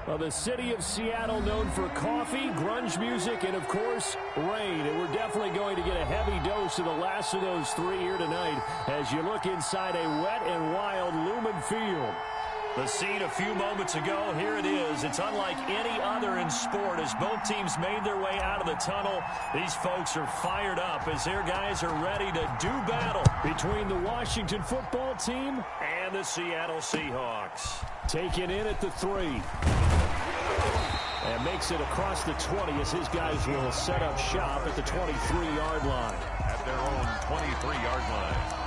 Well, the city of Seattle known for coffee, grunge music, and, of course, rain. And we're definitely going to get a heavy dose of the last of those three here tonight as you look inside a wet and wild Lumen Field. The scene a few moments ago, here it is. It's unlike any other in sport as both teams made their way out of the tunnel. These folks are fired up as their guys are ready to do battle between the Washington football team and the Seattle Seahawks. Taken in at the 3. And makes it across the 20 as his guys will set up shop at the 23-yard line. At their own 23-yard line.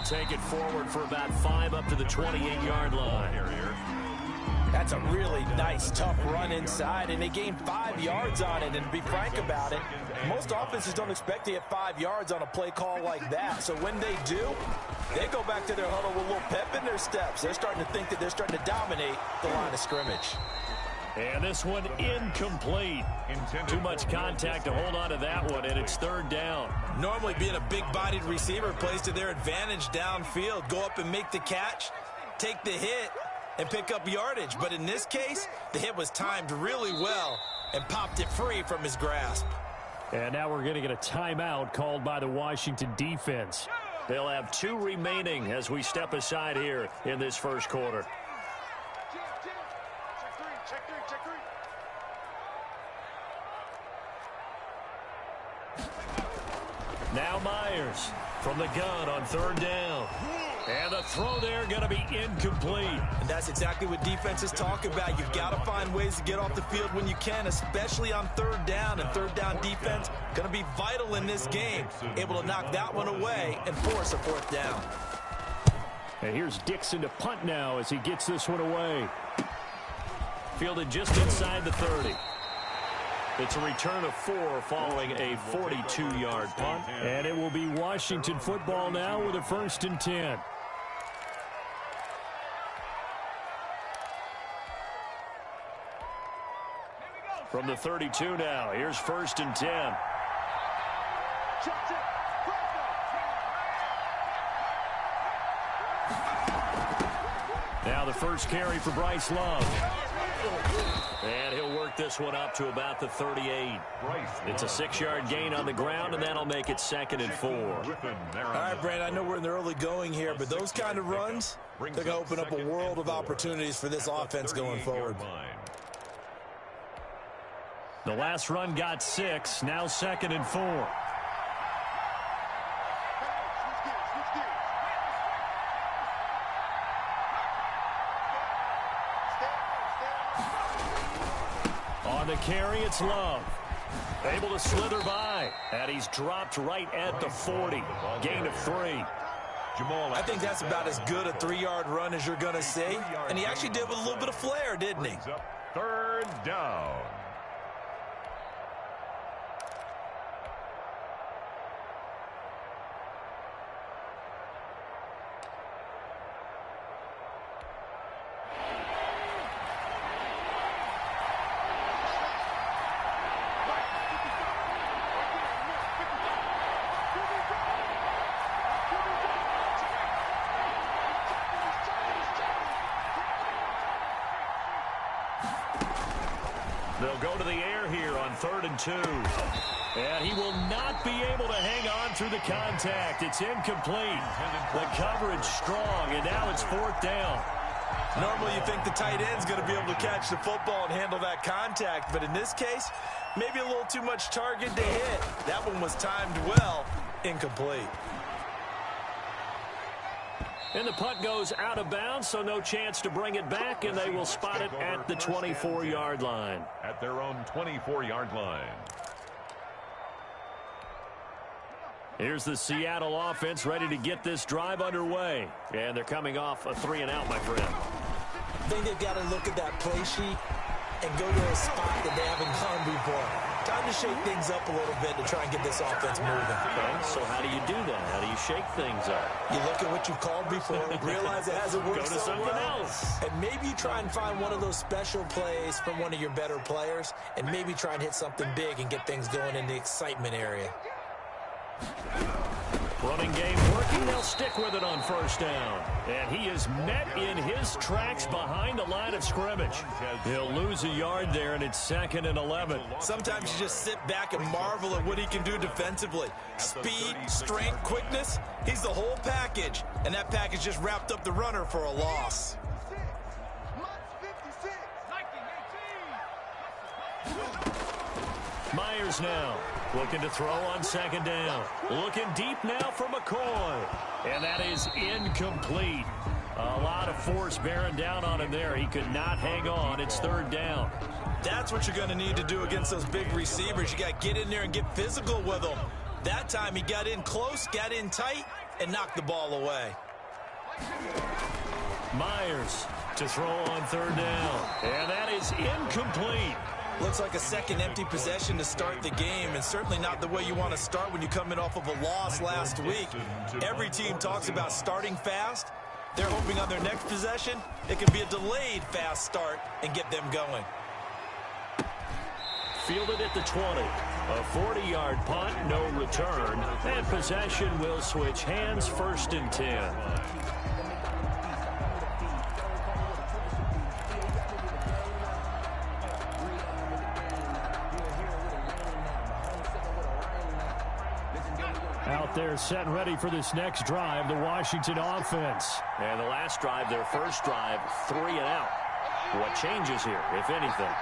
Take it forward for about 5 up to the 28-yard line. That's a really nice, tough run inside, and they gained 5 yards on it. And to be frank about it, most offenses don't expect to get 5 yards on a play call like that. So when they do, they go back to their huddle with a little pep in their steps. They're starting to think that they're starting to dominate the line of scrimmage. And this one incomplete. Too much contact to hold on to that one, and it's 3rd down. Normally being a big-bodied receiver plays to their advantage downfield. Go up and make the catch, take the hit, and pick up yardage. But in this case, the hit was timed really well and popped it free from his grasp. And now we're going to get a timeout called by the Washington defense. They'll have 2 remaining as we step aside here in this first quarter. Now Myers from the gun on 3rd down. And the throw there going to be incomplete. And that's exactly what defenses talk about. You've got to find ways to get off the field when you can, especially on 3rd down. And 3rd down defense going to be vital in this game. Able to knock that one away and force a 4th down. And here's Dixon to punt now as he gets this one away. Fielded just inside the 30. It's a return of 4 following a 42-yard punt. And it will be Washington football now with a 1st and 10. From the 32 now, here's 1st and 10. Now the first carry for Bryce Love. And he'll work this one up to about the 38. It's a 6-yard gain on the ground, and that'll make it 2nd and 4. All right, Brandon, I know we're in the early going here, but those kind of runs, they're going to open up a world of opportunities for this offense going forward. The last run got 6, now 2nd and 4. The carry, it's Love. Able to slither by, and he's dropped right at the 40. Gain of 3. I think that's about as good a 3-yard run as you're going to see. And he actually did with a little bit of flair, didn't he? 3rd down. They'll go to the air here on 3rd and 2. And he will not be able to hang on through the contact. It's incomplete. The coverage strong, and now it's 4th down. Normally you think the tight end's going to be able to catch the football and handle that contact, but in this case, maybe a little too much target to hit. That one was timed well, incomplete. And the punt goes out of bounds, so no chance to bring it back, and they will spot it at the 24-yard line. At their own 24-yard line. Here's the Seattle offense ready to get this drive underway. And they're coming off a 3-and-out, my friend. I think they've got to look at that play sheet and go to a spot that they haven't gone before. Time to shake things up a little bit to try and get this offense moving. Okay, so how do you do that? How do you shake things up? You look at what you've called before, realize it hasn't worked Go to so something well, else. and maybe try and find one of those special plays from one of your better players, and maybe try and hit something big and get things going in the excitement area. Running game working. They'll stick with it on first down. And he is met in his tracks behind the line of scrimmage. He'll lose a yard there, and it's 2nd and 11. Sometimes you just sit back and marvel at what he can do defensively. Speed, strength, quickness, he's the whole package. And that package just wrapped up the runner for a loss. Myers now looking to throw on 2nd down. Looking deep now for McCoy. And that is incomplete. A lot of force bearing down on him there. He could not hang on. It's 3rd down. That's what you're going to need to do against those big receivers. You got to get in there and get physical with them. That time he got in close, got in tight, and knocked the ball away. Myers to throw on 3rd down. And that is incomplete. Looks like a second empty possession to start the game, and certainly not the way you want to start when you come in off of a loss last week. Every team talks about starting fast. They're hoping on their next possession it can be a delayed fast start and get them going. Fielded at the 20. A 40-yard punt, no return. And possession will switch hands, 1st and 10. Out there set and ready for this next drive, the Washington offense. And the last drive, their first drive, 3 and out. What changes here, if anything?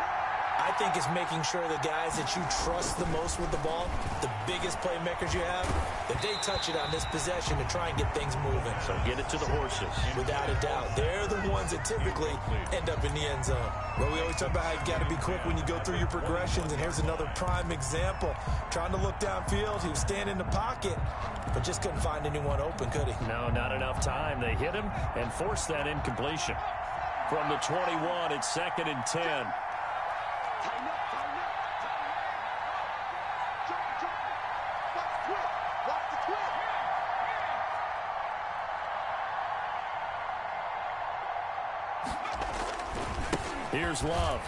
I think it's making sure the guys that you trust the most with the ball, the biggest playmakers you have, that they touch it on this possession to try and get things moving. So get it to the horses. Without a doubt. They're the ones that typically end up in the end zone. Well, we always talk about how you've got to be quick when you go through your progressions, and here's another prime example. Trying to look downfield, he was standing in the pocket, but just couldn't find anyone open, could he? No, not enough time. They hit him and forced that incompletion. From the 21, it's 2nd and 10. Here's Love.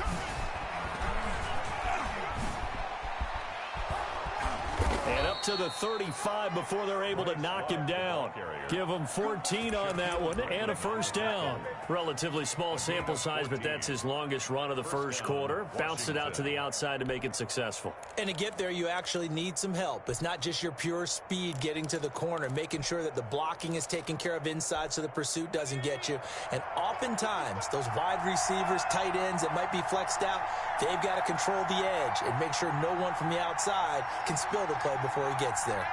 And up to the 35 before they're able to knock him down. Give him 14 on that one and a first down. Relatively small sample size, but that's his longest run of the first quarter. Bounced it out to the outside to make it successful. And to get there, you actually need some help. It's not just your pure speed getting to the corner, making sure that the blocking is taken care of inside so the pursuit doesn't get you. And oftentimes, those wide receivers, tight ends that might be flexed out, they've got to control the edge and make sure no one from the outside can spill the play before he gets there.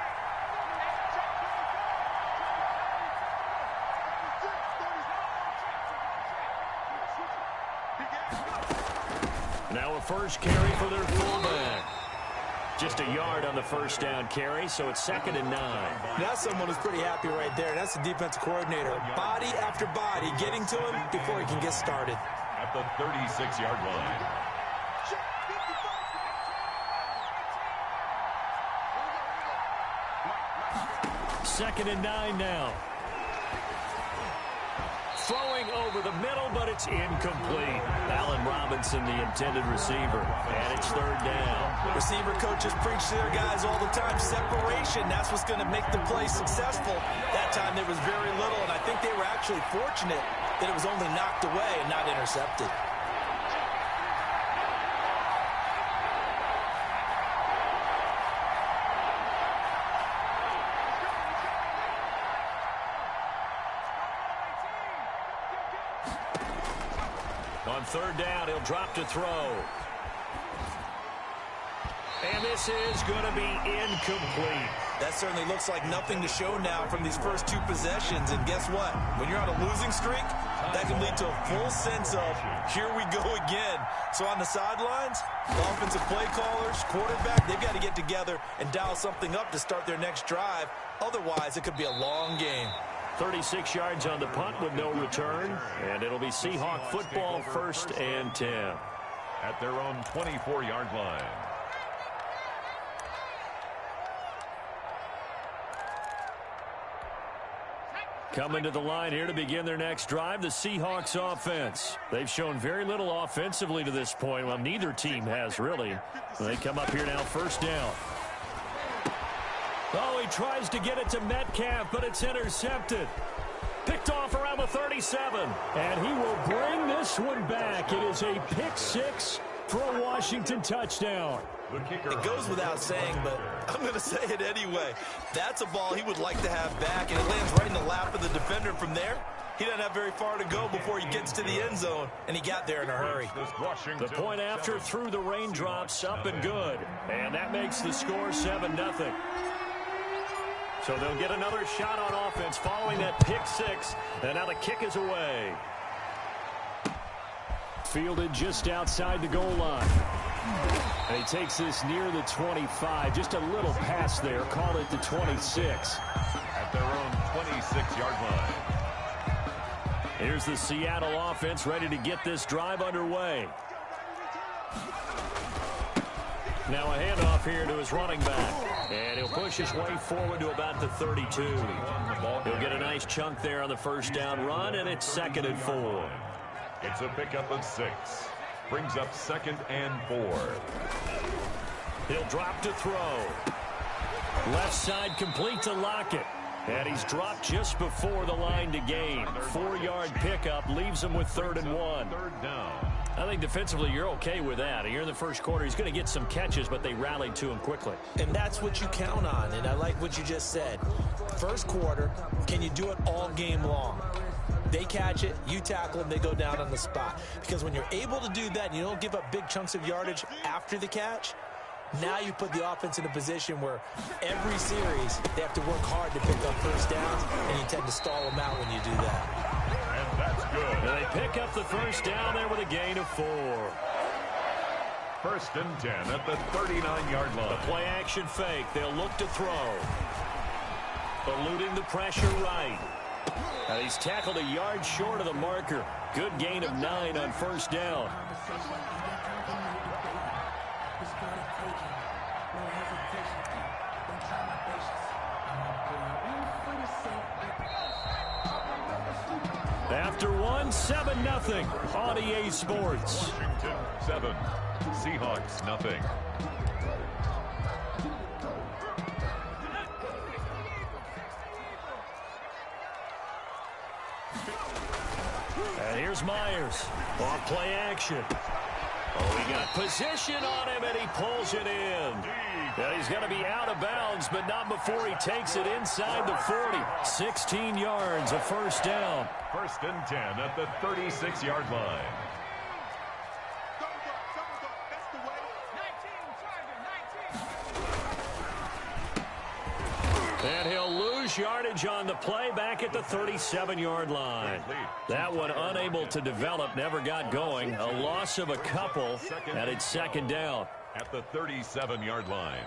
Now a first carry for their fullback. Just a yard on the first down carry, so it's 2nd and 9. That's someone who's pretty happy right there. That's the defensive coordinator. Body after body getting to him before he can get started. At the 36-yard line. 2nd and 9 now. Throwing over the middle, but it's incomplete. Allen Robinson, the intended receiver. And it's 3rd down. Receiver coaches preach to their guys all the time. Separation, that's what's going to make the play successful. That time there was very little, and I think they were actually fortunate that it was only knocked away and not intercepted. On 3rd down, he'll drop to throw. And this is going to be incomplete. That certainly looks like nothing to show now from these first 2 possessions. And guess what? When you're on a losing streak, that can lead to a full sense of, here we go again. So on the sidelines, the offensive play callers, quarterback, they've got to get together and dial something up to start their next drive. Otherwise, it could be a long game. 36 yards on the punt with no return. And it'll be Seahawk football, 1st and 10. At their own 24-yard line. Coming to the line here to begin their next drive, the Seahawks offense. They've shown very little offensively to this point. Well, neither team has, really. They come up here now, first down. Oh, he tries to get it to Metcalf, but it's intercepted. Picked off around the 37. And he will bring this one back. It is a pick six for a Washington touchdown. It goes without saying, but I'm going to say it anyway. That's a ball he would like to have back, and it lands right in the lap of the defender. From there, he doesn't have very far to go before he gets to the end zone, and he got there in a hurry. The point after through the raindrops, up and good. And that makes the score 7-0. So they'll get another shot on offense following that pick six, and now the kick is away. Fielded just outside the goal line. And he takes this near the 25. Just a little pass there. Call it the 26. At their own 26-yard line. Here's the Seattle offense ready to get this drive underway. Now a handoff here to his running back. And he'll push his way forward to about the 32. He'll get a nice chunk there on the first down run, and it's 2nd and 4. It's a pickup of 6. Brings up 2nd and 4. He'll drop to throw. Left side complete to Lockett. And he's dropped just before the line to gain. 4-yard pickup leaves him with 3rd and 1. 3rd down. I think defensively you're okay with that. Here in the first quarter, he's going to get some catches, but they rallied to him quickly. And that's what you count on, and I like what you just said. First quarter, can you do it all game long? They catch it, you tackle them, they go down on the spot. Because when you're able to do that and you don't give up big chunks of yardage after the catch, now you put the offense in a position where every series they have to work hard to pick up first downs, and you tend to stall them out when you do that. And that's good. And they pick up the first down there with a gain of 4. 1st and 10 at the 39-yard line. The play action fake. They'll look to throw. Eluding the pressure right. And he's tackled a yard short of the marker. Good gain of 9 on first down. After 1, 7-0 on EA Sports. Washington 7, Seahawks nothing. And here's Myers. Off play action. Oh, he got position on him, and he pulls it in. And he's going to be out of bounds, but not before he takes it inside the 40. 16 yards, a first down. 1st and 10 at the 36-yard line. And he'll lose yardage on the play back at the 37-yard line. That one unable to develop, never got going. A loss of a couple, and it's 2nd down. At the 37-yard line.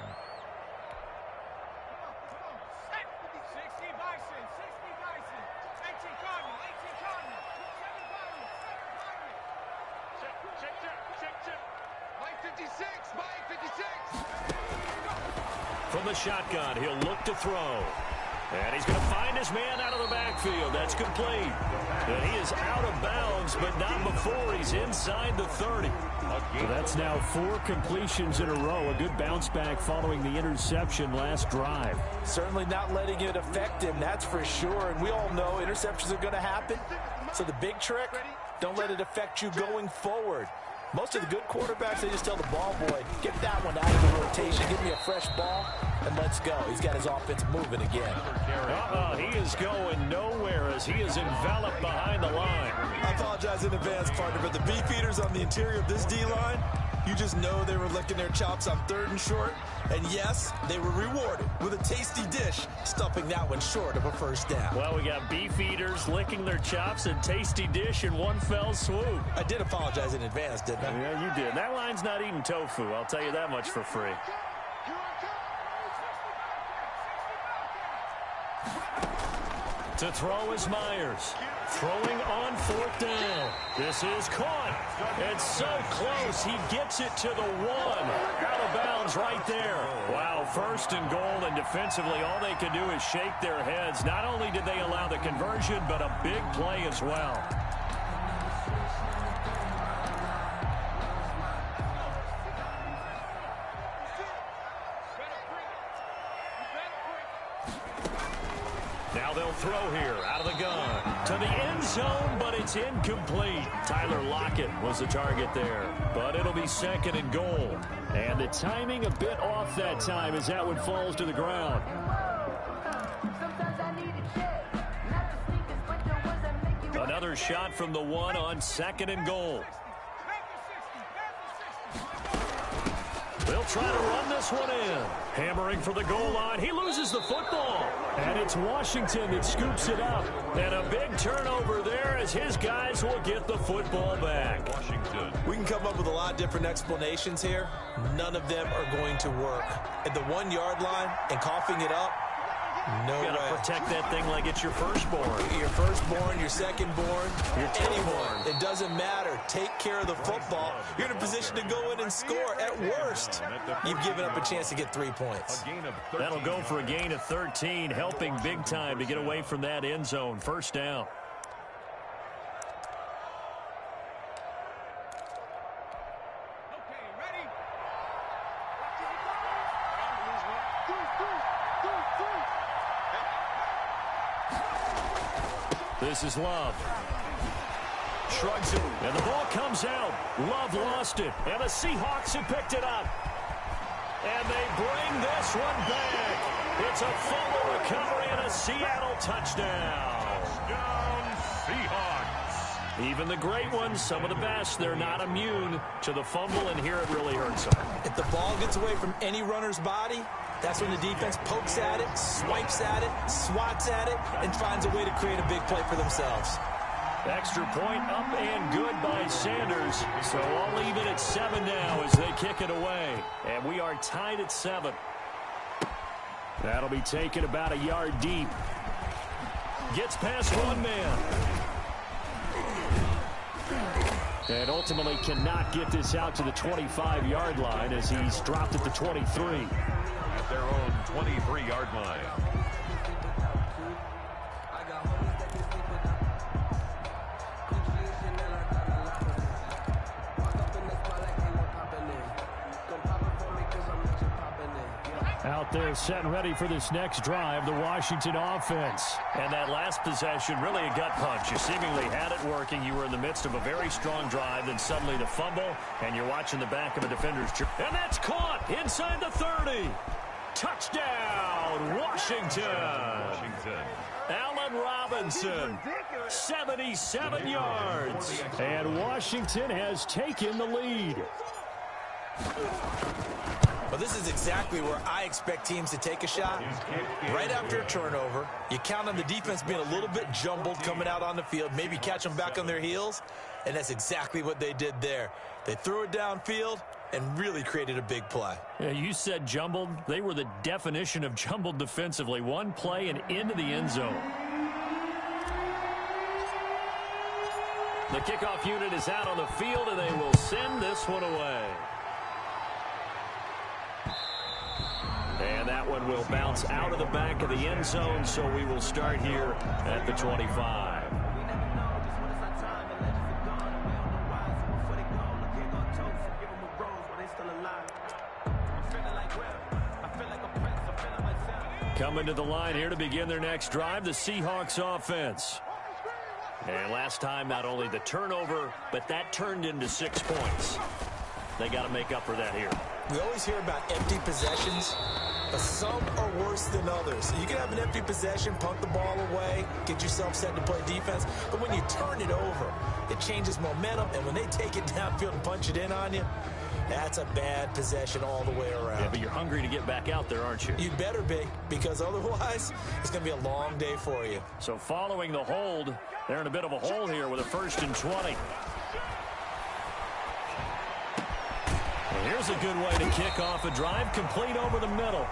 From the shotgun, he'll look to throw. And he's going to find his man out of the backfield. That's complete. And he is out of bounds, but not before he's inside the 30. So that's now 4 completions in a row. A good bounce back following the interception last drive. Certainly not letting it affect him, that's for sure. And we all know interceptions are going to happen. So the big trick, don't let it affect you going forward. Most of the good quarterbacks, they just tell the ball boy, get that one out of the rotation, give me a fresh ball, and let's go. He's got his offense moving again. He is going nowhere as he is enveloped behind the line. I apologize in advance, partner, but the beefeaters on the interior of this D-line, you just know they were licking their chops on 3rd and short. And yes, they were rewarded with a tasty dish, stuffing that one short of a first down. Well, we got beef eaters licking their chops and tasty dish in one fell swoop. I did apologize in advance, didn't I? Yeah, you did. That line's not eating tofu, I'll tell you that much for free. To throw is Myers. Throwing on 4th down. This is caught. It's so close. He gets it to the 1. Out of bounds right there. Wow, 1st and goal, and defensively all they can do is shake their heads. Not only did they allow the conversion, but a big play as well. Now they'll throw here out of the gun to the end zone, but it's incomplete. Tyler Lockett was the target there, but it'll be 2nd and goal. And the timing a bit off that time as that one falls to the ground. Another shot from the 1 on 2nd and goal. They'll try to run this one in. Hammering for the goal line. He loses the football. And it's Washington that scoops it up. And a big turnover there as his guys will get the football back. Washington. We can come up with a lot of different explanations here. None of them are going to work. At the 1-yard line and coughing it up, no way. You gotta protect that thing like it's your firstborn. Your firstborn, your secondborn, anyone. It doesn't matter. Take care of the football. You're in a position to go in and score. At worst, you've given up a chance to get 3 points. That'll go for a gain of 13, helping big time to get away from that end zone. 1st down. This is Love. Shrugs it, and the ball comes out. Love lost it, and the Seahawks have picked it up. And they bring this one back. It's a fumble recovery and a Seattle touchdown. Touchdown, Seahawks. Even the great ones, some of the best, they're not immune to the fumble, and here it really hurts them. If the ball gets away from any runner's body, that's when the defense pokes at it, swipes at it, swats at it, and finds a way to create a big play for themselves. Extra point up and good by Sanders. So I'll leave it at 7 now as they kick it away. And we are tied at 7. That'll be taken about a yard deep. Gets past one man. And ultimately cannot get this out to the 25-yard line as he's dropped at the 23. At their own 23-yard line. Out there set and ready for this next drive, the Washington offense. And that last possession, really a gut punch. You seemingly had it working. You were in the midst of a very strong drive, then suddenly the fumble, and you're watching the back of a defender's jersey. And that's caught inside the 30. Touchdown, Washington. Allen Robinson, 77 yards. And Washington has taken the lead. Well, this is exactly where I expect teams to take a shot. Right after a turnover, you count on the defense being a little bit jumbled coming out on the field, maybe catch them back on their heels, and that's exactly what they did there. They threw it downfield and really created a big play. Yeah, you said jumbled. They were the definition of jumbled defensively. One play and into the end zone. The kickoff unit is out on the field, and they will send this one away. And that one will bounce out of the back of the end zone, so we will start here at the 25. Coming to the line here to begin their next drive, the Seahawks offense. And last time, not only the turnover, but that turned into 6 points. They got to make up for that here. We always hear about empty possessions, but some are worse than others. You can have an empty possession, punt the ball away, get yourself set to play defense, but when you turn it over, it changes momentum, and when they take it downfield and punch it in on you, that's a bad possession all the way around. Yeah, but you're hungry to get back out there, aren't you? You better be, because otherwise, it's going to be a long day for you. So following the hold, they're in a bit of a hole here with a 1st and 20. Here's a good way to kick off a drive, complete over the middle.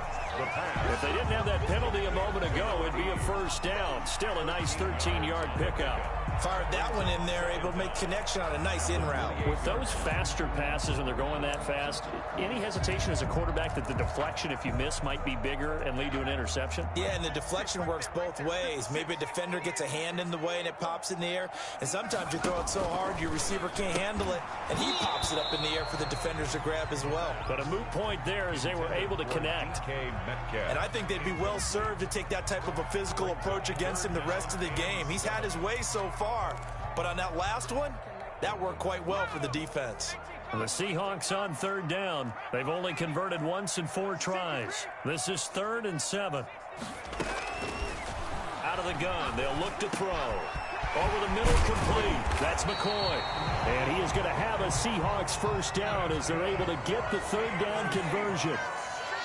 If they didn't have that penalty a moment ago, it'd be a 1st down. Still a nice 13-yard pickup. Fired that one in there, able to make connection on a nice in route. With those faster passes when they're going that fast, any hesitation as a quarterback that the deflection, if you miss, might be bigger and lead to an interception? Yeah, and the deflection works both ways. Maybe a defender gets a hand in the way and it pops in the air, and sometimes you throw it so hard your receiver can't handle it, and he pops it up in the air for the defenders to grab as well. But a moot point there as they were able to connect. And I think they'd be well served to take that type of a physical approach against him the rest of the game. He's had his way so far, but on that last one, that worked quite well for the defense. The Seahawks on third down. They've only converted once in 4 tries. This is 3rd and 7. Out of the gun, they'll look to throw. Over the middle, complete. That's McCoy. And he is going to have a Seahawks first down as they're able to get the 3rd down conversion.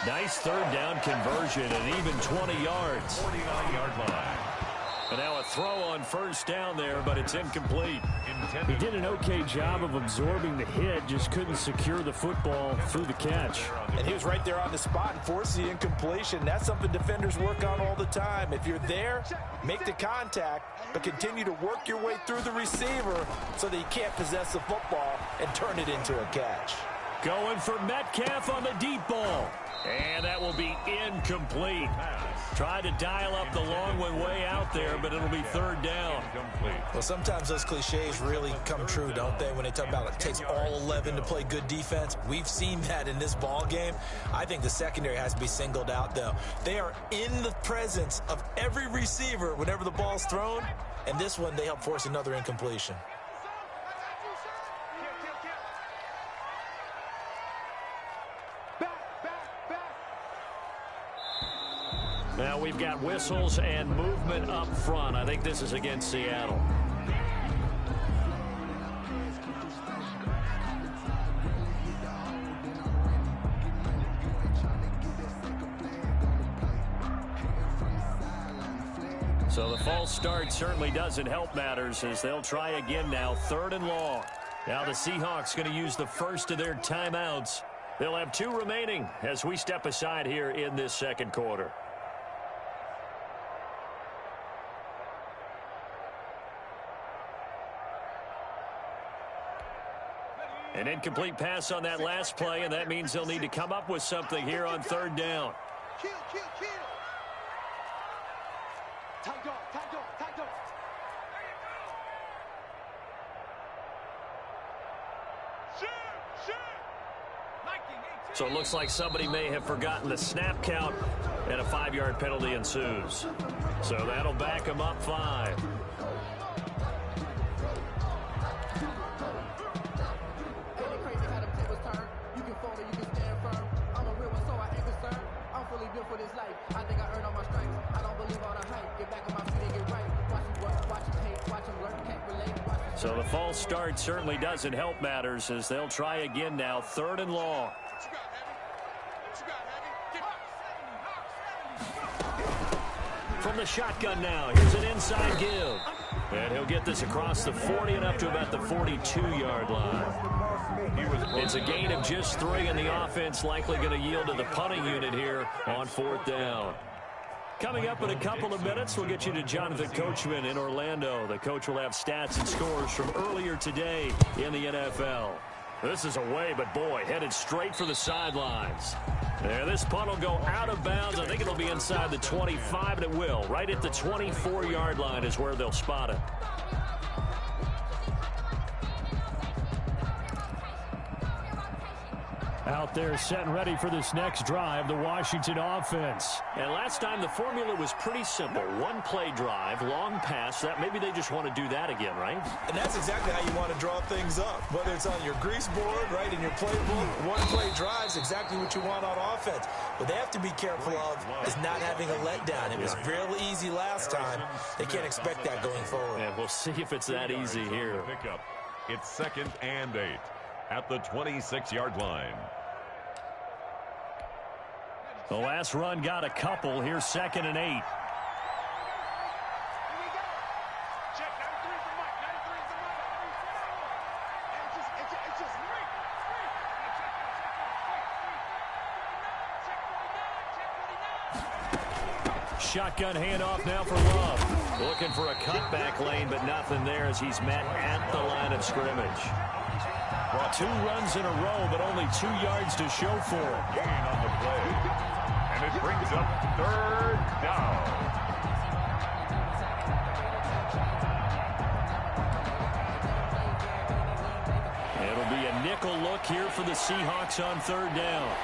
Nice 3rd down conversion and even 20 yards. 49-yard line. And now a throw on first down there, but it's incomplete. He did an okay job of absorbing the hit, just couldn't secure the football through the catch. And he was right there on the spot and forced the incompletion. That's something defenders work on all the time. If you're there, make the contact, but continue to work your way through the receiver so that he can't possess the football and turn it into a catch. Going for Metcalf on the deep ball. And that will be incomplete. Tried to dial up the long one way out there, but it'll be 3rd down. Well, sometimes those cliches really come true, don't they? When they talk about it takes all 11 to play good defense. We've seen that in this ball game. I think the secondary has to be singled out, though. They are in the presence of every receiver whenever the ball's thrown. And this one, they help force another incompletion. Now we've got whistles and movement up front. I think this is against Seattle. So the false start certainly doesn't help matters as they'll try again now, 3rd and long. Now the Seahawks going to use the first of their timeouts. They'll have 2 remaining as we step aside here in this 2nd quarter. An incomplete pass on that last play, and that means they'll need to come up with something here on 3rd down. Kill. Tight dog. Shoot. So it looks like somebody may have forgotten the snap count, and a 5-yard penalty ensues. So that'll back them up 5. So the false start certainly doesn't help matters as they'll try again now, 3rd and long. From the shotgun now, here's an inside give. And he'll get this across the 40 and up to about the 42-yard line. It's a gain of just 3, and the offense likely going to yield to the punting unit here on 4th down. Coming up in a couple of minutes, we'll get you to Jonathan Coachman in Orlando. The coach will have stats and scores from earlier today in the NFL. This is away, but boy, headed straight for the sidelines. There, this punt will go out of bounds. I think it'll be inside the 25, and it will. Right at the 24-yard line is where they'll spot it. Out there set and ready for this next drive, the Washington offense. And last time the formula was pretty simple. 1-play drive, long pass. That maybe they just want to do that again, right? And that's exactly how you want to draw things up. Whether it's on your grease board, right, in your playbook, 1-play drive is exactly what you want on offense. What they have to be careful of is not having a letdown. It was real easy last time. They can't expect that going forward. And we'll see if it's that easy here. It's 2nd and 8 at the 26-yard line. The last run got a couple. Here's 2nd and 8. Shotgun handoff now for Love. Looking for a cutback lane, but nothing there as he's met at the line of scrimmage. 2 runs in a row, but only 2 yards to show for it. Gain on the play. And it brings up 3rd down. It'll be a nickel look here for the Seahawks on 3rd down.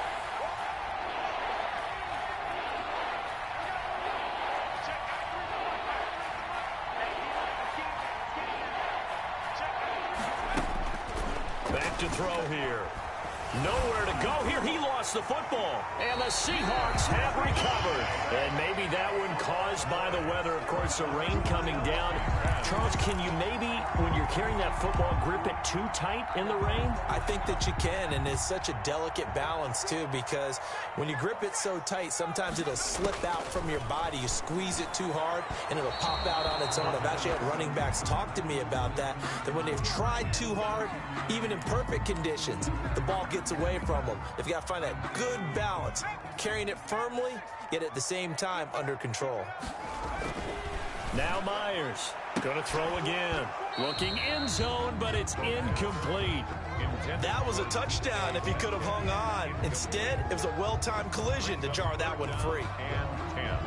Back to throw here. Nowhere to go here. He lost the football. And the Seahawks have recovered. And maybe that one caused by the weather. Of course, the rain coming down. Charles, can you maybe, when you're carrying that football, grip it too tight in the rain? I think that you can, and it's such a delicate balance, too, because when you grip it so tight, sometimes it'll slip out from your body. You squeeze it too hard, and it'll pop out on its own. I've actually had running backs talk to me about that when they've tried too hard, even in perfect conditions, the ball gets away from them. They've got to find that good balance, carrying it firmly, yet at the same time under control. Now Myers going to throw again. Looking end zone, but it's incomplete. That was a touchdown if he could have hung on. Instead, it was a well-timed collision to jar that one free. And 10.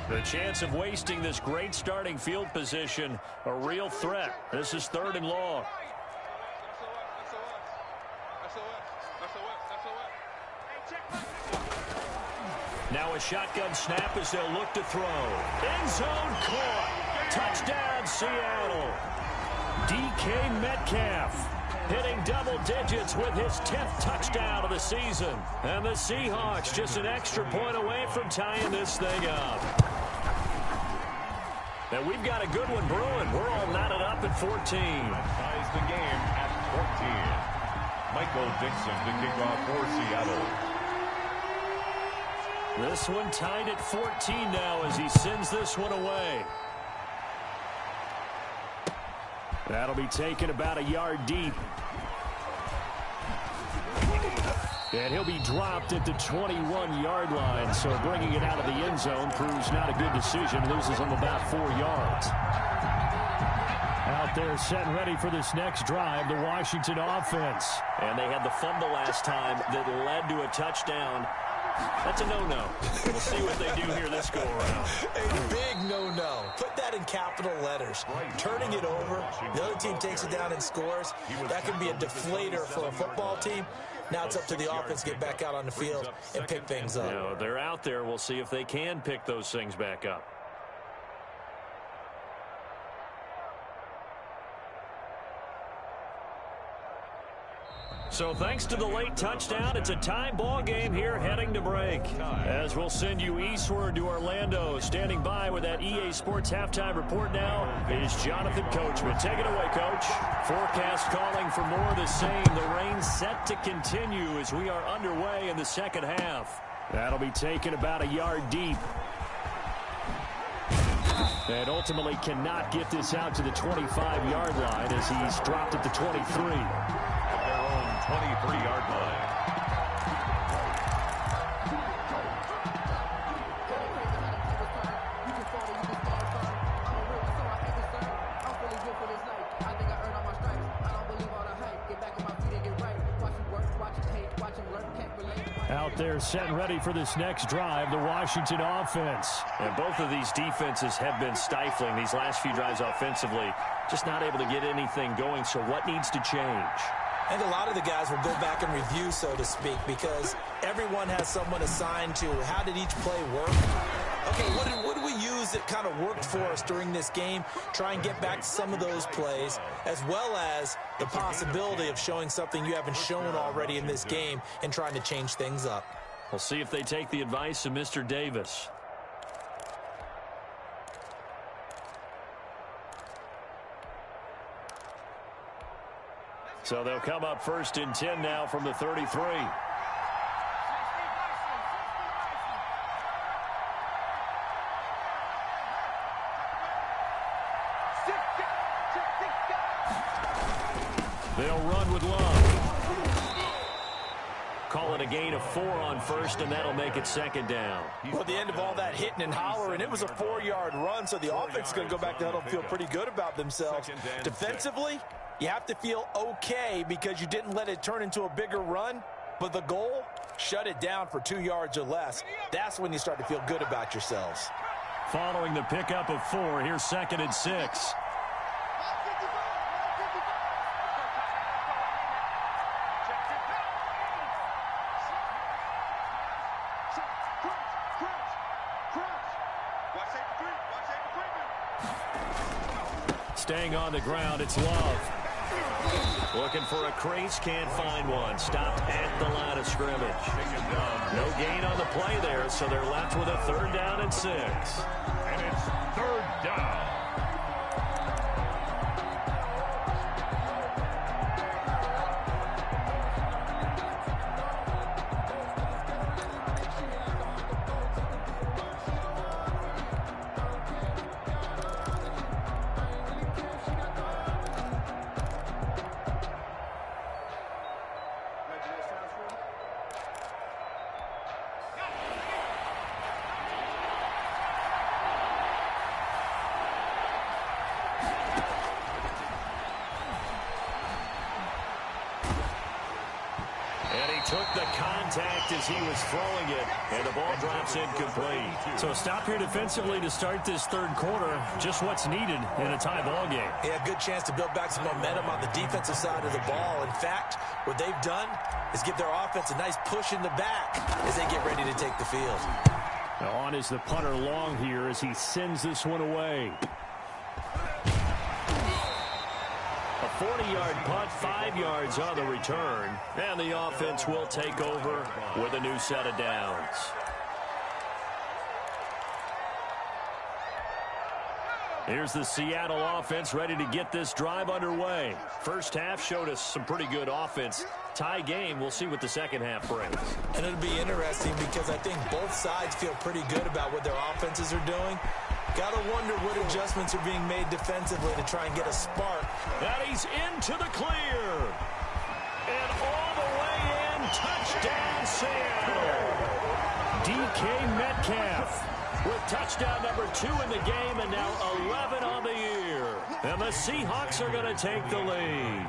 The chance of wasting this great starting field position, a real threat. This is 3rd and long. Now a shotgun snap as they'll look to throw. End zone caught. Touchdown, Seattle. DK Metcalf hitting double digits with his 10th touchdown of the season. And the Seahawks just an extra point away from tying this thing up. And we've got a good one brewing. We're all knotted up at 14. Ties the game at 14. Michael Dixon to kick off for Seattle. This one tied at 14 now as he sends this one away. That'll be taken about a yard deep. And he'll be dropped at the 21-yard line, so bringing it out of the end zone proves not a good decision. Loses him about 4 yards. Out there set and ready for this next drive, the Washington offense. And they had the fumble last time that led to a touchdown. That's a no-no. We'll see what they do here this go-around. A big no-no. Put that in capital letters. Turning it over, the other team takes it down and scores. That can be a deflator for a football team. Now it's up to the offense to get back out on the field and pick things up. No, they're out there. We'll see if they can pick those things back up. So thanks to the late touchdown, it's a tie ball game here heading to break. As we'll send you eastward to Orlando. Standing by with that EA Sports halftime report now is Jonathan Coachman. Take it away, Coach. Forecast calling for more of the same. The rain set to continue as we are underway in the second half. That'll be taken about a yard deep. And ultimately cannot get this out to the 25-yard line as he's dropped at the 23. 23-yard line. Out there set and ready for this next drive, the Washington offense. And both of these defenses have been stifling these last few drives offensively. Just not able to get anything going, so what needs to change? I think a lot of the guys will go back and review, so to speak, because everyone has someone assigned to how did each play work. Okay, what did we use that kind of worked for us during this game? Try and get back to some of those plays, as well as the possibility of showing something you haven't shown already in this game and trying to change things up. We'll see if they take the advice of Mr. Davis. So they'll come up 1st and 10 now from the 33. They'll run with Love. Call it a gain of 4 on first, and that'll make it second down. Well, at the end of all that hitting and hollering, it was a 4-yard run, so the offense is going to go back to huddle and feel pretty good about themselves. Defensively, you have to feel okay because you didn't let it turn into a bigger run, but the goal, shut it down for 2 yards or less. That's when you start to feel good about yourselves. Following the pickup of 4, here's 2nd and 6. Staying on the ground, it's Love. Looking for a crease, can't find one. Stopped at the line of scrimmage. No gain on the play there, so they're left with a 3rd down and 6. And it's 3rd down. Took the contact as he was throwing it, and the ball drops incomplete. So a stop here defensively to start this 3rd quarter. Just what's needed in a tie ball game. Yeah, good chance to build back some momentum on the defensive side of the ball. In fact, what they've done is give their offense a nice push in the back as they get ready to take the field. Now on is the punter Long here as he sends this one away. 40-yard punt, 5 yards on the return. And the offense will take over with a new set of downs. Here's the Seattle offense ready to get this drive underway. First half showed us some pretty good offense. Tie game, we'll see what the second half brings. And it'll be interesting because I think both sides feel pretty good about what their offenses are doing. Got to wonder what adjustments are being made defensively to try and get a spark. And he's into the clear. And all the way in, touchdown Seattle. DK Metcalf with touchdown number 2 in the game and now 11 on the year. And the Seahawks are going to take the lead.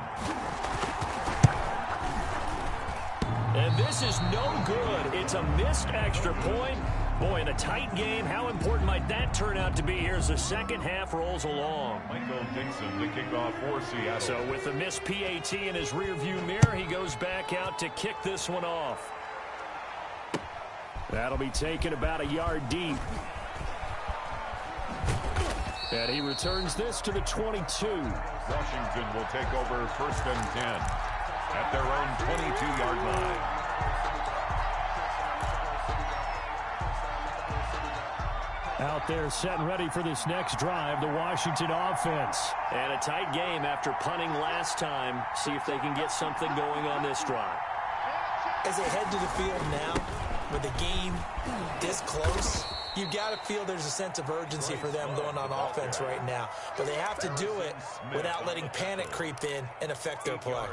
And this is no good. It's a missed extra point. Boy, in a tight game, how important might that turn out to be here as the second half rolls along? Michael Dixon to kick off for Seattle. So with the missed PAT in his rearview mirror, he goes back out to kick this one off. That'll be taken about a yard deep. And he returns this to the 22. Washington will take over 1st and 10 at their own 22-yard line. Out there set and ready for this next drive, the Washington offense. And a tight game after punting last time. See if they can get something going on this drive. As they head to the field now, with the game this close, you got to feel there's a sense of urgency for them going on offense right now. But they have to do it without letting panic creep in and affect their play.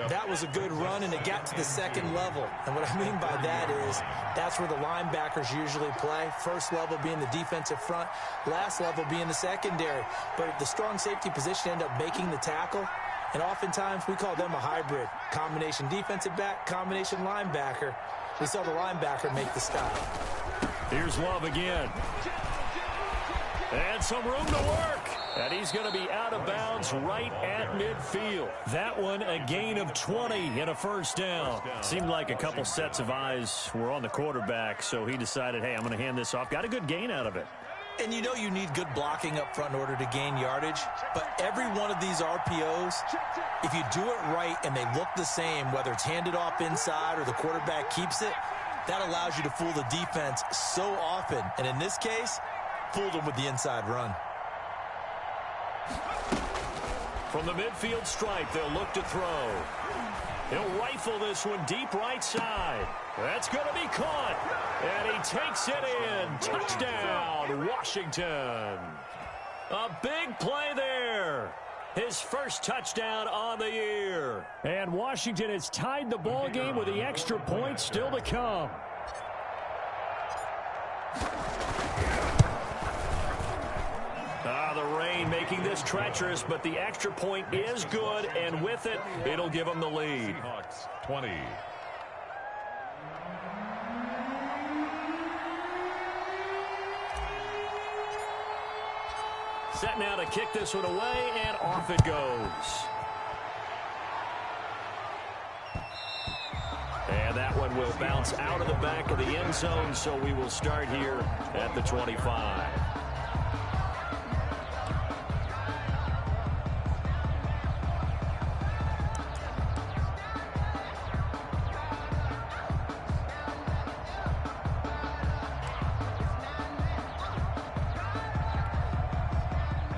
That was a good run, and it got to the 2nd level. And what I mean by that is that's where the linebackers usually play. First level being the defensive front, last level being the secondary. But the strong safety position end up making the tackle. And oftentimes we call them a hybrid. Combination defensive back, combination linebacker. We saw the linebacker make the stop. Here's Love again. And some room to work. And he's going to be out of bounds right at midfield. That one a gain of 20 and a 1st down. Seemed like a couple sets of eyes were on the quarterback, so he decided, hey, I'm going to hand this off. Got a good gain out of it. And you know you need good blocking up front in order to gain yardage. But every one of these RPOs, if you do it right and they look the same, whether it's handed off inside or the quarterback keeps it, that allows you to fool the defense so often. And in this case, fooled them with the inside run. From the midfield stripe, they'll look to throw. He'll rifle this one deep right side. That's going to be caught. And he takes it in. Touchdown, Washington. A big play there. His first touchdown on the year. And Washington has tied the ball game with the extra point still to come. The rain making this treacherous, but the extra point is good, and with it, it'll give them the lead. Seahawks 20. Set now to kick this one away, and off it goes. And that one will bounce out of the back of the end zone, so we will start here at the 25.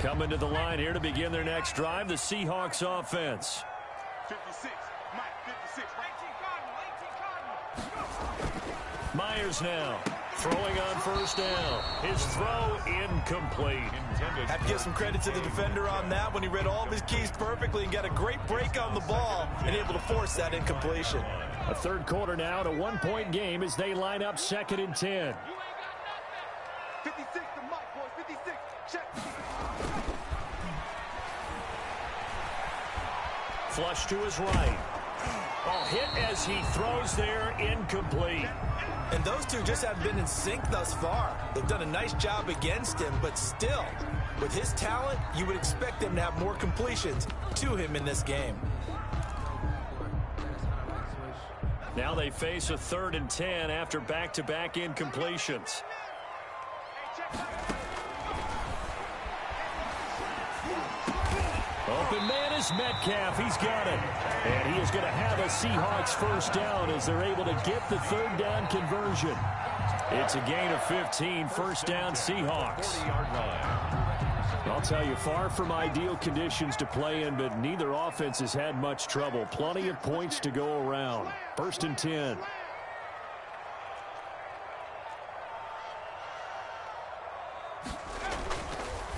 Coming to the line here to begin their next drive, the Seahawks offense. 56, Mike, 56. Myers now throwing on first down. His throw incomplete. I have to give some credit to the defender on that when he read all of his keys perfectly and got a great break on the ball and able to force that incompletion. A third quarter now, a one-point game as they line up 2nd and 10. 56 to Mike, boys, 56. Check. Flush to his right. Hit as he throws there, incomplete. And those two just have been in sync thus far. They've done a nice job against him, but still, with his talent, you would expect them to have more completions to him in this game. Now they face a 3rd and 10 after back-to-back incompletions. Open man is Metcalf. He's got it. And he is going to have a Seahawks first down as they're able to get the 3rd down conversion. It's a gain of 15, first down Seahawks. I'll tell you, far from ideal conditions to play in, but neither offense has had much trouble. Plenty of points to go around. 1st and 10.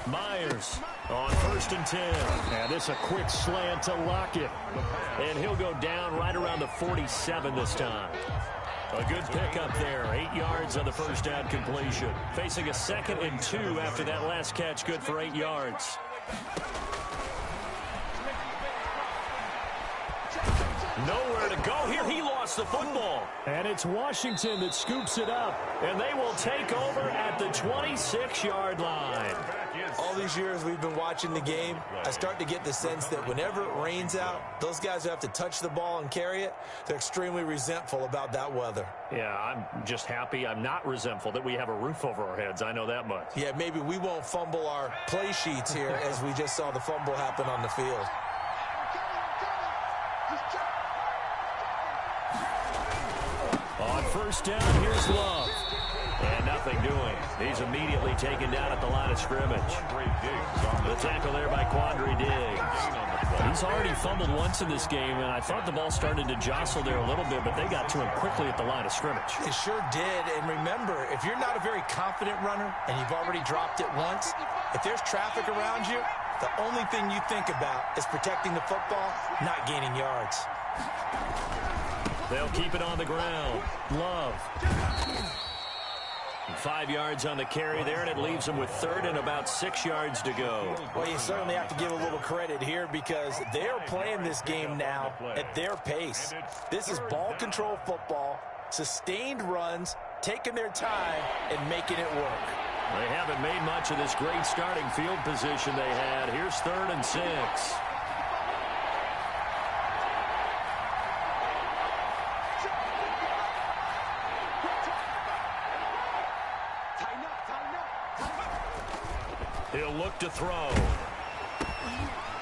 Myers on 1st and 10. And this a quick slant to Lockett. And he'll go down right around the 47 this time. A good pickup there. 8 yards on the first down completion. Facing a 2nd and 2 after that last catch, good for 8 yards. Nowhere to go here. He lost the football. And it's Washington that scoops it up. And they will take over at the 26-yard line. All these years we've been watching the game, I start to get the sense that whenever it rains out, those guys who have to touch the ball and carry it, they're extremely resentful about that weather. Yeah, I'm just happy I'm not resentful that we have a roof over our heads. I know that much. Yeah, maybe we won't fumble our play sheets here as we just saw the fumble happen on the field. On first down, here's Love. And nothing doing. He's immediately taken down at the line of scrimmage. The tackle there by Quandre Diggs. He's already fumbled once in this game, and I thought the ball started to jostle there a little bit, but they got to him quickly at the line of scrimmage. It sure did. And remember, if you're not a very confident runner and you've already dropped it once, if there's traffic around you, the only thing you think about is protecting the football, not gaining yards. They'll keep it on the ground. Love. 5 yards on the carry there, and it leaves them with 3rd and about 6 yards to go. Well, you certainly have to give a little credit here because they're playing this game now at their pace. This is ball control football, sustained runs, taking their time, and making it work. They haven't made much of this great starting field position they had. Here's 3rd and 6. He'll look to throw.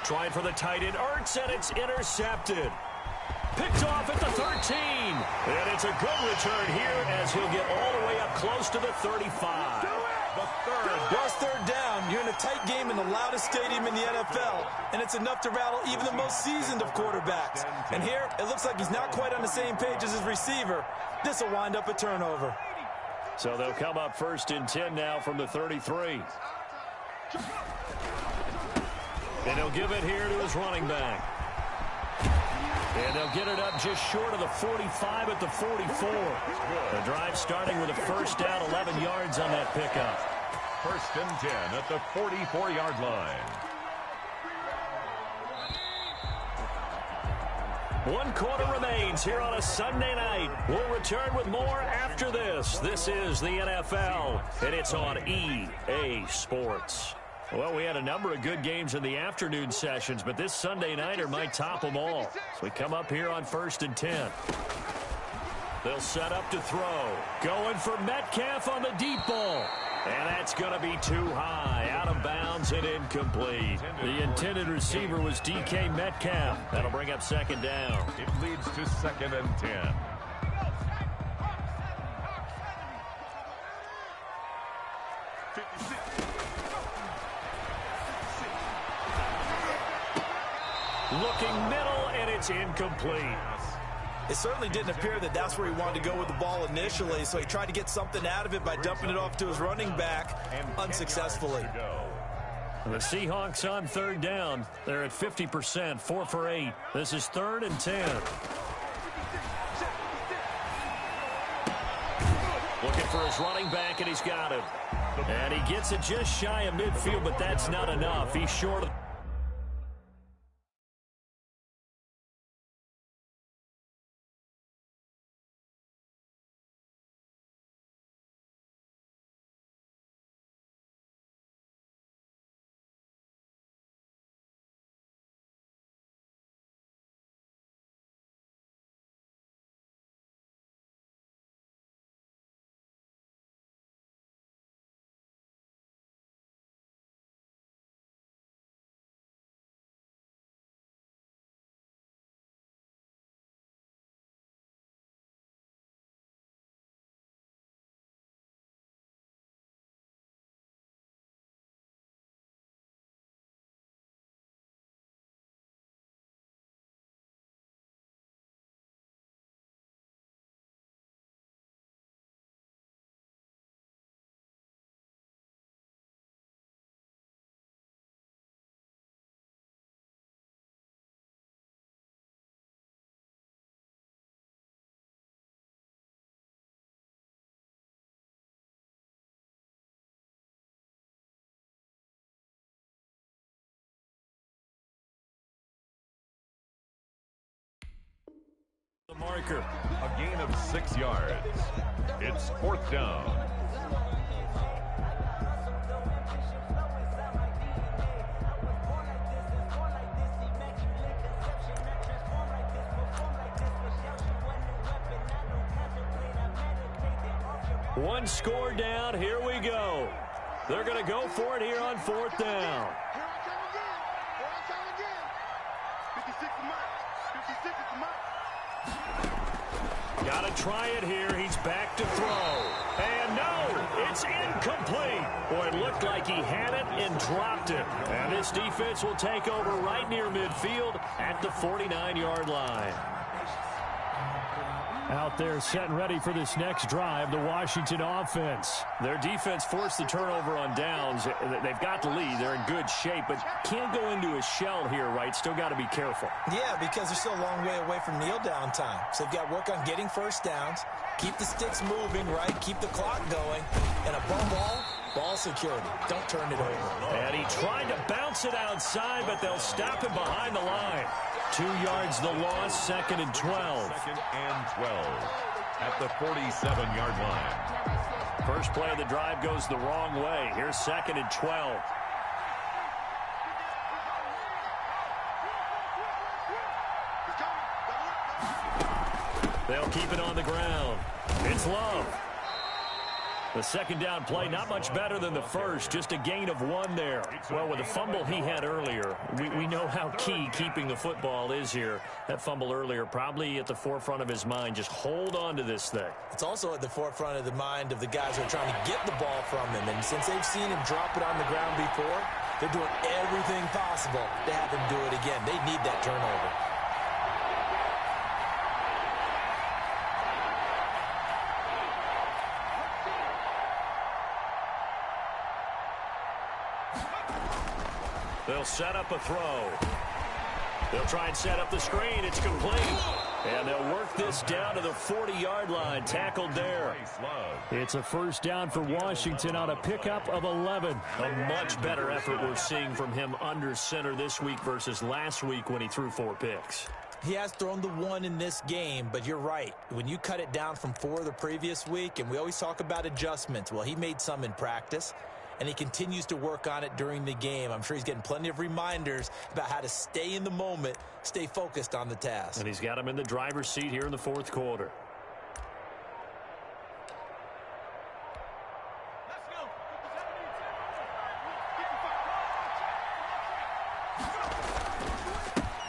Trying for the tight end, Ertz, and it's intercepted. Picked off at the 13. And it's a good return here as he'll get all the way up close to the 35. The 3rd. Well, it's 3rd down. You're in a tight game in the loudest stadium in the NFL, and it's enough to rattle even the most seasoned of quarterbacks. And here, it looks like he's not quite on the same page as his receiver. This will wind up a turnover. So they'll come up 1st and 10 now from the 33. And he'll give it here to his running back. And they'll get it up just short of the 45 at the 44. The drive starting with a first down, 11 yards on that pickup. First and 10 at the 44-yard line. 1 quarter remains here on a Sunday night. We'll return with more after this. This is the NFL, and it's on EA Sports. Well, we had a number of good games in the afternoon sessions, but this Sunday nighter might top them all. So we come up here on first and 10. They'll set up to throw. Going for Metcalf on the deep ball. And that's going to be too high. Out of bounds and incomplete. The intended receiver was DK Metcalf. That'll bring up second down. It leads to second and 10. Looking middle, and it's incomplete. It certainly didn't appear that that's where he wanted to go with the ball initially, so he tried to get something out of it by dumping it off to his running back unsuccessfully. The Seahawks on third down. They're at 50%, 4 for 8. This is third and 10. Looking for his running back, and he's got him. And he gets it just shy of midfield, but that's not enough. He's short of... The marker. A gain of 6 yards. It's fourth down. One score down. Here we go. They're going to go for it here on fourth down. Here I come again. 56 is mine. 56 is mine. Got to try it here. He's back to throw. And no, it's incomplete. Boy, it looked like he had it and dropped it. And this defense will take over right near midfield at the 49-yard line. Out there set and ready for this next drive, the Washington offense. Their defense forced the turnover on downs. They've got the lead. They're in good shape, but can't go into a shell here, right? Still got to be careful. Yeah, because they're still a long way away from kneel down time. So they've got to work on getting first downs, keep the sticks moving, right? Keep the clock going. And above all, ball security. Don't turn it over. And he tried to bounce it outside, but they'll stop him behind the line. 2 yards the loss, second and 12. Second and 12 at the 47-yard line. First play of the drive goes the wrong way. Here's second and 12. They'll keep it on the ground. It's Love. The second down play, not much better than the first, just a gain of 1 there. Well, with the fumble he had earlier, we know how key keeping the football is here. That fumble earlier probably at the forefront of his mind. Just hold on to this thing. It's also at the forefront of the mind of the guys who are trying to get the ball from him. And since they've seen him drop it on the ground before, they're doing everything possible to have him do it again. They need that turnover. They'll set up a throw. They'll try and set up the screen. It's complete. And they'll work this down to the 40-yard line. Tackled there. It's a first down for Washington on a pickup of 11. A much better effort we're seeing from him under center this week versus last week when he threw 4 picks. He has thrown the 1 in this game, but you're right. When you cut it down from 4 the previous week, and we always talk about adjustments, well, he made some in practice, and he continues to work on it during the game. I'm sure he's getting plenty of reminders about how to stay in the moment, stay focused on the task. And he's got him in the driver's seat here in the 4th quarter.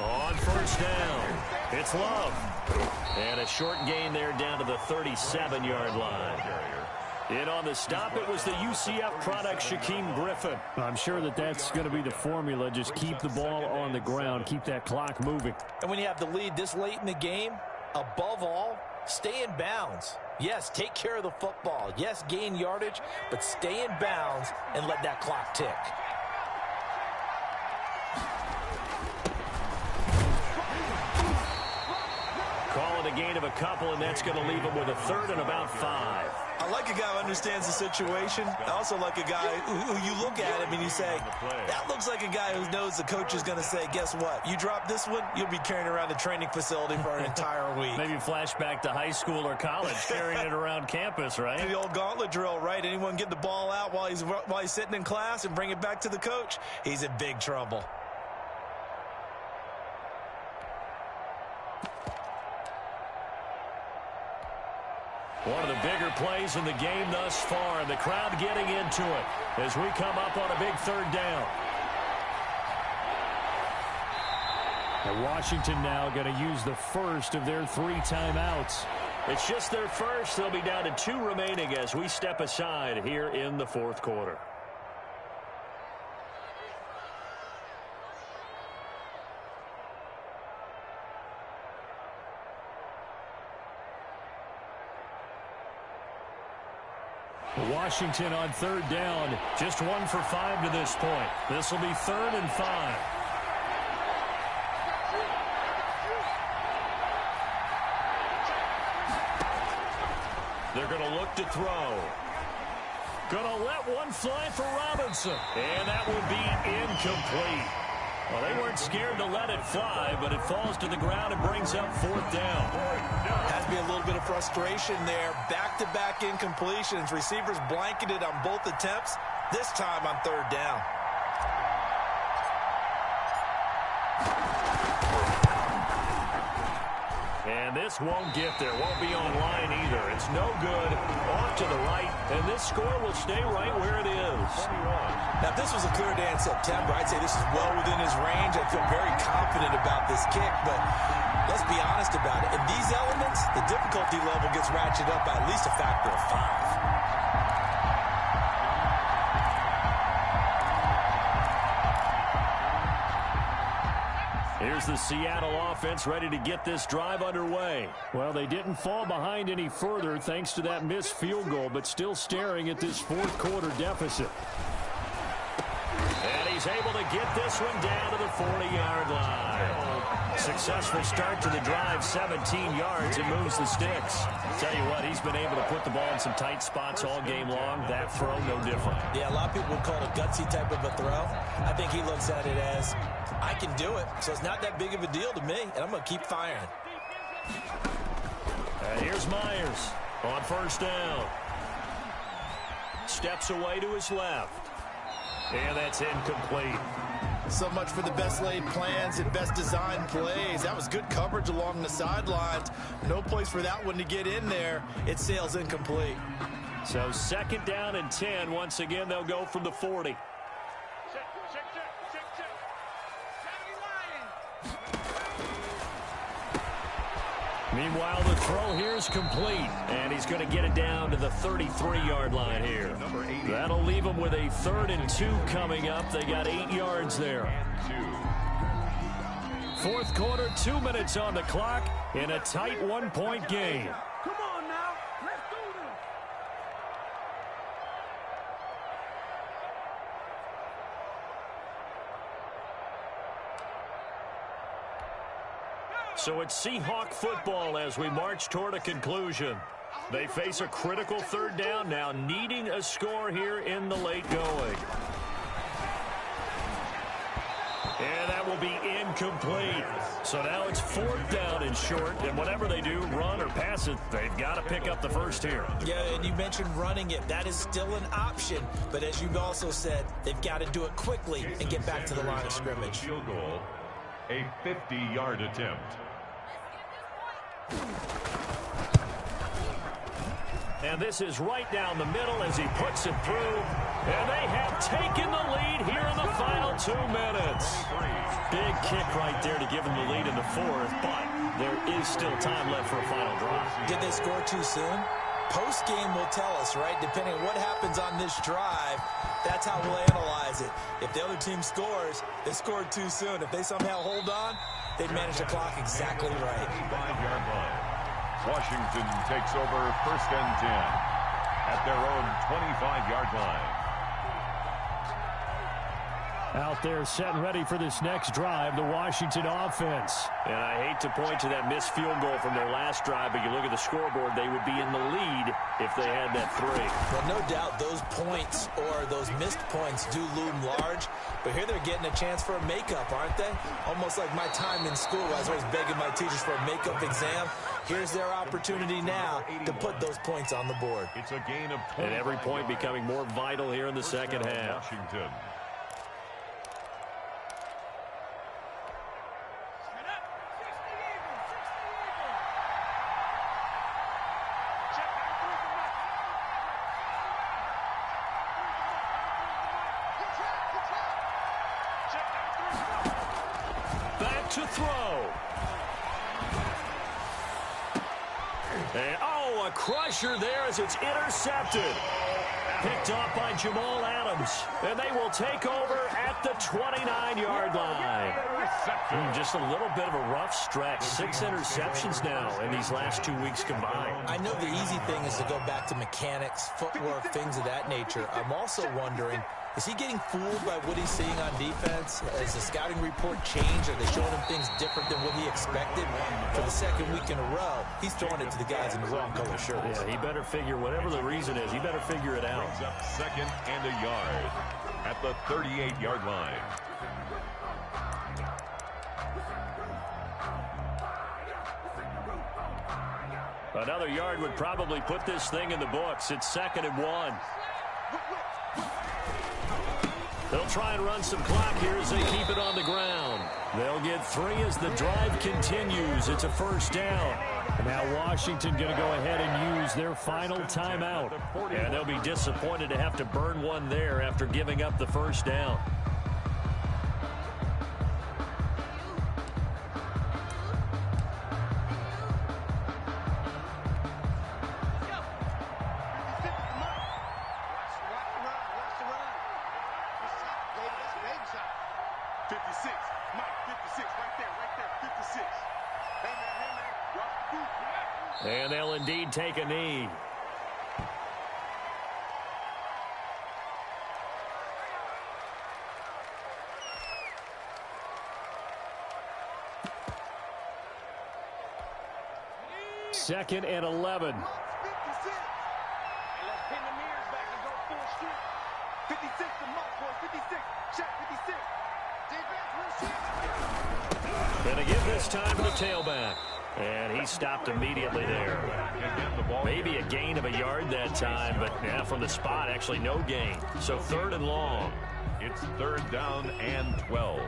On first down, it's Love. And a short gain there down to the 37-yard line. In on the stop, it was the UCF product, Shaquem Griffin. I'm sure that's going to be the formula. Just keep the ball on the ground, keep that clock moving. And when you have the lead this late in the game, above all, stay in bounds. Yes, take care of the football. Yes, gain yardage, but stay in bounds and let that clock tick. Call it a gain of a couple, and that's going to leave him with a 3rd and about 5. I like a guy who understands the situation. I also like a guy who you look at him and you say, that looks like a guy who knows the coach is going to say, guess what? You drop this one, you'll be carrying around the training facility for an entire week. Maybe flashback to high school or college, carrying it around campus, right? The old gauntlet drill, right? Anyone get the ball out while he's sitting in class and bring it back to the coach? He's in big trouble. One of the bigger plays in the game thus far, and the crowd getting into it as we come up on a big 3rd down. And Washington now going to use the first of their 3 timeouts. It's just their first. They'll be down to 2 remaining as we step aside here in the 4th quarter. Washington on 3rd down, just 1 for 5 to this point. This will be 3rd and 5. They're going to look to throw. Going to let one fly for Robinson. And that will be incomplete. Well, they weren't scared to let it fly, but it falls to the ground and brings up 4th down. Has to be a little bit of frustration there. Back-to-back incompletions. Receivers blanketed on both attempts, this time on 3rd down. And this won't get there. Won't be online either. It's no good. Off to the right. And this score will stay right where it is. Now, if this was a clear day in September, I'd say this is well within his range. I feel very confident about this kick, but let's be honest about it. In these elements, the difficulty level gets ratcheted up by at least a factor of 5. Here's the Seattle offense ready to get this drive underway. Well, they didn't fall behind any further thanks to that missed field goal, but still staring at this 4th quarter deficit. And he's able to get this one down to the 40-yard line. Successful start to the drive, 17 yards, and moves the sticks. Tell you what, he's been able to put the ball in some tight spots all game long. That throw, no different. Yeah, a lot of people would call it a gutsy type of a throw. I think he looks at it as, I can do it, so it's not that big of a deal to me, and I'm going to keep firing. And here's Myers on 1st down. Steps away to his left. And that's incomplete. So much for the best laid plans and best designed plays. That was good coverage along the sidelines. No place for that one to get in there. It sails incomplete. So 2nd down and 10. Once again, they'll go from the 40. Meanwhile, the throw here is complete, and he's going to get it down to the 33-yard line here. That'll leave him with a 3rd and 2 coming up. They got 8 yards there. 4th quarter, 2 minutes on the clock in a tight 1-point game. Come on now, let's do this. So it's Seahawk football as we march toward a conclusion. They face a critical third down now, needing a score here in the late going. And that will be incomplete. So now it's 4th down and short, and whatever they do, run or pass it, they've got to pick up the first here. Yeah, and you mentioned running it. That is still an option. But as you've also said, they've got to do it quickly and get back to the line of scrimmage. Field goal, a 50-yard attempt. And this is right down the middle as he puts it through. And they have taken the lead here in the final 2 minutes. Big kick right there to give them the lead in the 4th, but there is still time left for a final drive. Did they score too soon? Post-game will tell us, right? Depending on what happens on this drive, that's how we'll analyze it. If the other team scores, they scored too soon. If they somehow hold on, they manage the clock exactly right. 5-yard line. Washington takes over 1st and 10 at their own 25-yard line. Out there set and ready for this next drive, the Washington offense. And I hate to point to that missed field goal from their last drive, but you look at the scoreboard, they would be in the lead if they had that 3. Well, no doubt those points or those missed points do loom large, but here they're getting a chance for a makeup, aren't they? Almost like my time in school, I was always begging my teachers for a makeup exam. Here's their opportunity now to put those points on the board. It's a gain of 20. And every point becoming more vital here in the second half. Washington. Back to throw. And, oh, a crusher there as it's intercepted. Picked off by Jamal Adams. And they will take over at the 29-yard line. Just a little bit of a rough stretch. 6 interceptions now in these last 2 weeks combined. I know the easy thing is to go back to mechanics, footwork, things of that nature. I'm also wondering, is he getting fooled by what he's seeing on defense? Has the scouting report changed? Are they showing him things different than what he expected? For the 2nd week in a row, he's throwing it to the guys in the wrong color shirts. Yeah, he better figure, whatever the reason is, he better figure it out. Brings up 2nd and a yard at the 38-yard line. Another yard would probably put this thing in the books. It's 2nd and 1. They'll try and run some clock here as they keep it on the ground. They'll get 3 as the drive continues. It's a 1st down. And now Washington going to go ahead and use their final timeout. And they'll be disappointed to have to burn one there after giving up the 1st down. And they'll indeed take a knee. Second and 11. 56. Hey, let's pin the mirrors back and go full strip. 56 to Mark, boys. 56. Check 56. Defense, real shit. Gonna give this time to the tailback. And he stopped immediately there. Maybe a gain of a yard that time, but yeah, from the spot, actually no gain. So 3rd and long. It's 3rd down and 12.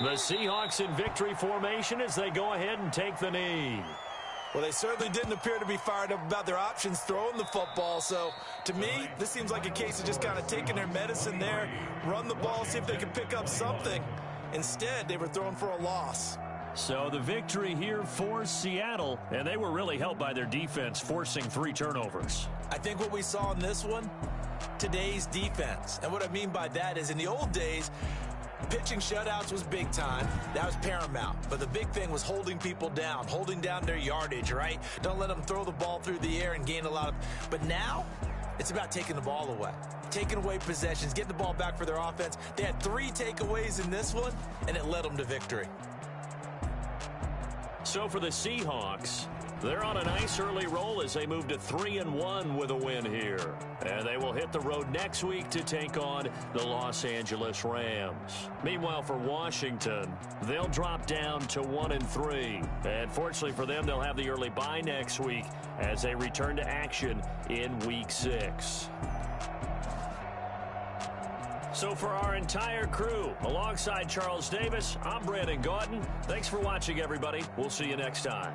The Seahawks in victory formation as they go ahead and take the knee. Well, they certainly didn't appear to be fired up about their options throwing the football. So, to me, this seems like a case of just kind of taking their medicine there, run the ball, see if they can pick up something. Instead, they were throwing for a loss. So the victory here for Seattle, and they were really helped by their defense, forcing 3 turnovers. I think what we saw in this one, today's defense. And what I mean by that is in the old days, Pitching shutouts was big time. That was paramount. But the big thing was holding people down, holding down their yardage, right? Don't let them throw the ball through the air and gain a lot of... But now, it's about taking the ball away. Taking away possessions, getting the ball back for their offense. They had 3 takeaways in this one, and it led them to victory. So for the Seahawks, they're on a nice early roll as they move to 3-1 with a win here. And they will hit the road next week to take on the Los Angeles Rams. Meanwhile, for Washington, they'll drop down to 1-3. And fortunately for them, they'll have the early bye next week as they return to action in Week 6. So for our entire crew, alongside Charles Davis, I'm Brandon Gaudin. Thanks for watching, everybody. We'll see you next time.